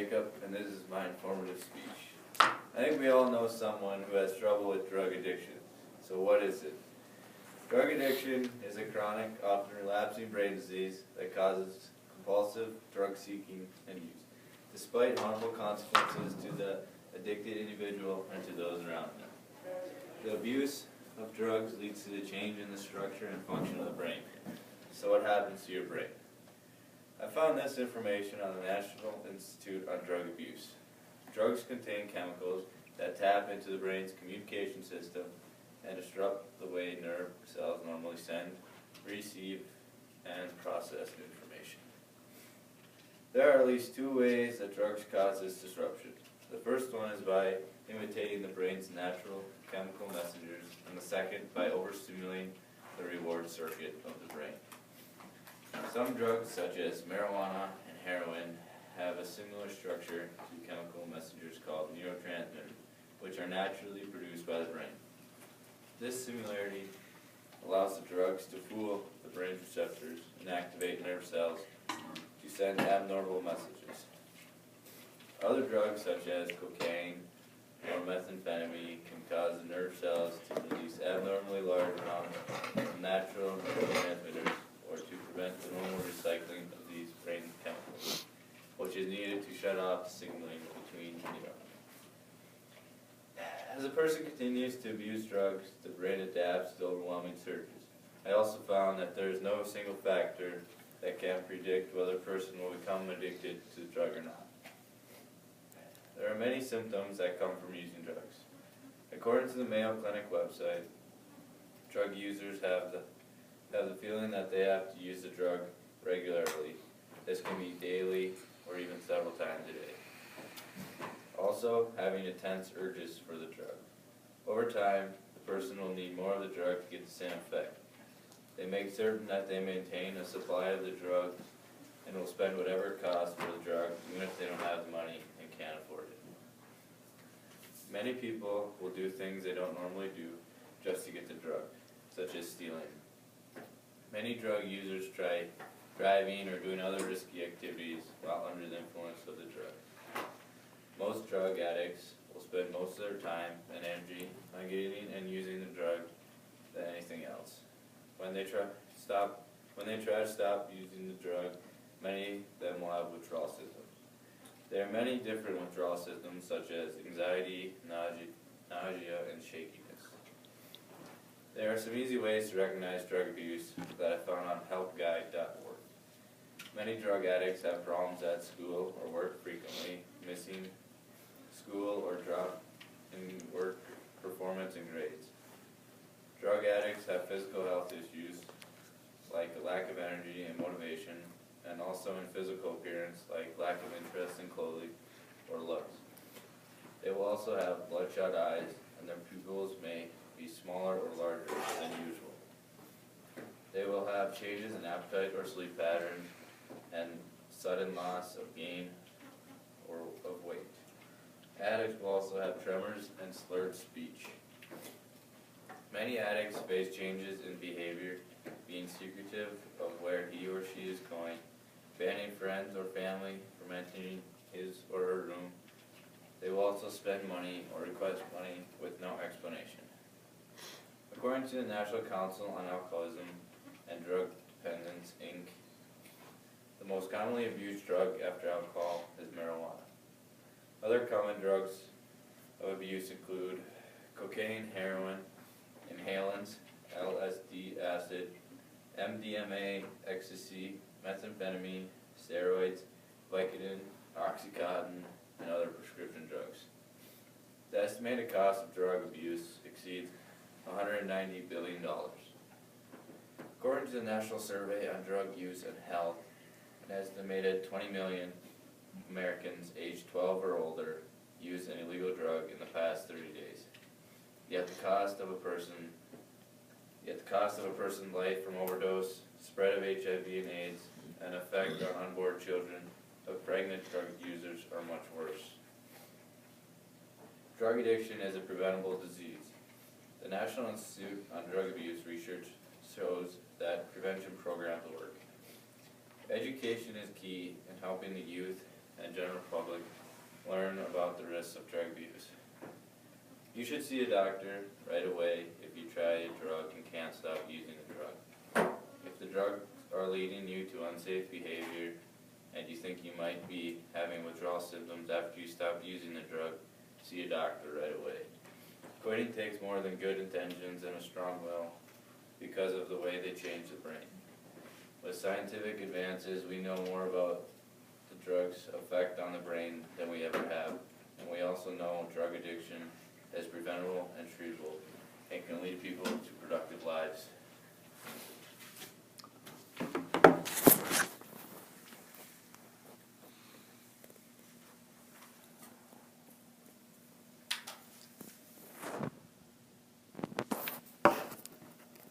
Jacob, and this is my informative speech. I think we all know someone who has trouble with drug addiction. So what is it? Drug addiction is a chronic, often relapsing brain disease that causes compulsive drug seeking and use, despite harmful consequences to the addicted individual and to those around them. The abuse of drugs leads to the change in the structure and function of the brain. So what happens to your brain? I found this information on the National Institute on Drug Abuse. Drugs contain chemicals that tap into the brain's communication system and disrupt the way nerve cells normally send, receive, and process information. There are at least two ways that drugs cause this disruption. The first one is by imitating the brain's natural chemical messengers, and the second by overstimulating the reward circuit of the brain. Some drugs, such as marijuana and heroin, have a similar structure to chemical messengers called neurotransmitters, which are naturally produced by the brain. This similarity allows the drugs to fool the brain's receptors and activate nerve cells to send abnormal messages. Other drugs, such as cocaine or methamphetamine, can cause the nerve cells to release abnormally large amounts of natural neurotransmitters, or to prevent the normal recycling of these brain chemicals, which is needed to shut off the signaling between neurons. As a person continues to abuse drugs, the brain adapts to overwhelming surges. I also found that there is no single factor that can predict whether a person will become addicted to the drug or not. There are many symptoms that come from using drugs. According to the Mayo Clinic website, drug users have the feeling that they have to use the drug regularly. This can be daily or even several times a day. Also, having intense urges for the drug. Over time, the person will need more of the drug to get the same effect. They make certain that they maintain a supply of the drug and will spend whatever it costs for the drug, even if they don't have the money and can't afford it. Many people will do things they don't normally do just to get the drug, such as stealing. Many drug users try driving or doing other risky activities while under the influence of the drug. Most drug addicts will spend most of their time and energy on getting and using the drug than anything else. When they try to stop using the drug, many of them will have withdrawal symptoms. There are many different withdrawal symptoms, such as anxiety, nausea, and shakiness. There are some easy ways to recognize drug abuse that I found on helpguide.org. Many drug addicts have problems at school or work frequently, missing school or drop in work performance and grades. Drug addicts have physical health issues like a lack of energy and motivation, and also in physical appearance like lack of interest in clothing or looks. They will also have bloodshot eyes, and their pupils may be smaller or larger than usual. They will have changes in appetite or sleep patterns, and sudden loss of gain or of weight. Addicts will also have tremors and slurred speech. Many addicts face changes in behavior, being secretive of where he or she is going, banning friends or family from entering his or her room. They will also spend money or request money with no explanation. According to the National Council on Alcoholism and Drug Dependence, Inc., the most commonly abused drug after alcohol is marijuana. Other common drugs of abuse include cocaine, heroin, inhalants, LSD, acid, MDMA, ecstasy, methamphetamine, steroids, Vicodin, Oxycontin, and other prescription drugs. The estimated cost of drug abuse exceeds $190 billion. According to the National Survey on Drug Use and Health, an estimated 20 million Americans aged 12 or older used an illegal drug in the past 30 days. Yet the cost of a person's life from overdose, spread of HIV and AIDS, and effect on unborn children of pregnant drug users are much worse. Drug addiction is a preventable disease. The National Institute on Drug Abuse research shows that prevention programs work. Education is key in helping the youth and general public learn about the risks of drug abuse. You should see a doctor right away if you try a drug and can't stop using the drug. If the drugs are leading you to unsafe behavior and you think you might be having withdrawal symptoms after you stop using the drug, see a doctor right away. Quitting takes more than good intentions and a strong will because of the way they change the brain. With scientific advances, we know more about the drug's effect on the brain than we ever have, and we also know drug addiction is preventable and treatable and can lead people to productive lives.